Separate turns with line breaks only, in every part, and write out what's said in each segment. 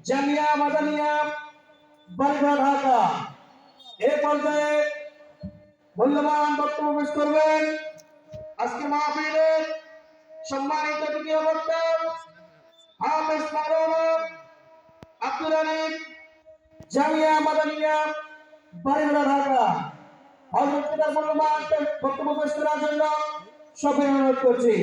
জামিয়া মাদানিয়া বালিগঞ্জ ঢাকা। এ পর্যায়ে মূল্যবান বক্তব্য পেশ করবেন আজকে মাহফিলের সম্মানিত দ্বিতীয় বক্তা হাফেজ মাওলানা আব্দুল আলিম, জামিয়া মাদানিয়া বালিগঞ্জ ঢাকা। হযরতের মূল্যবান বক্তব্য পেশ করার জন্য সবাই অনুরোধ করছি।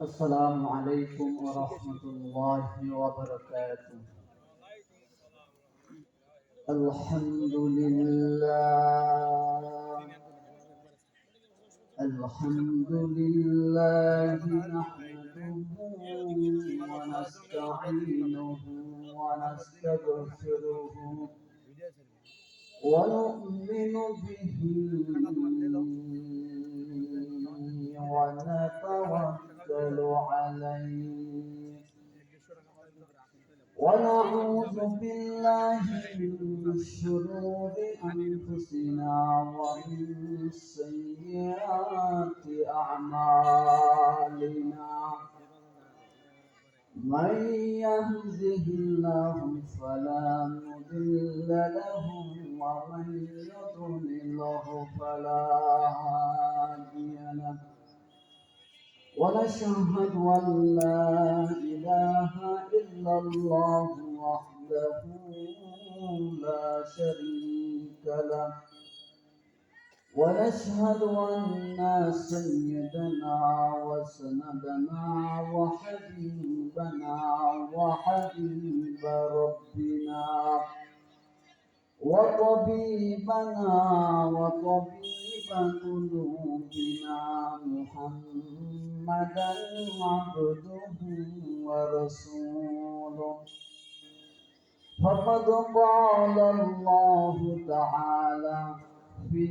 السلام عليكم ورحمة الله وبركاته. الحمد لله نحمده ونستعينه ونستغفره ونؤمن به ونتوكل عليه ونعوذ بالله من شرور أنفسنا ومن سيئات أعمالنا. من يهده الله فلا مضل له ومن يضلله فلا هادي له. ونشهد أن لا إله إلا الله وحده لا شريك له. ونشهد أن سيدنا وسندنا وحبيبنا وحبيب ربنا وطبيبنا وطبيب قلوبنا محمدا عبده ورسوله. فقد قال الله تعالى في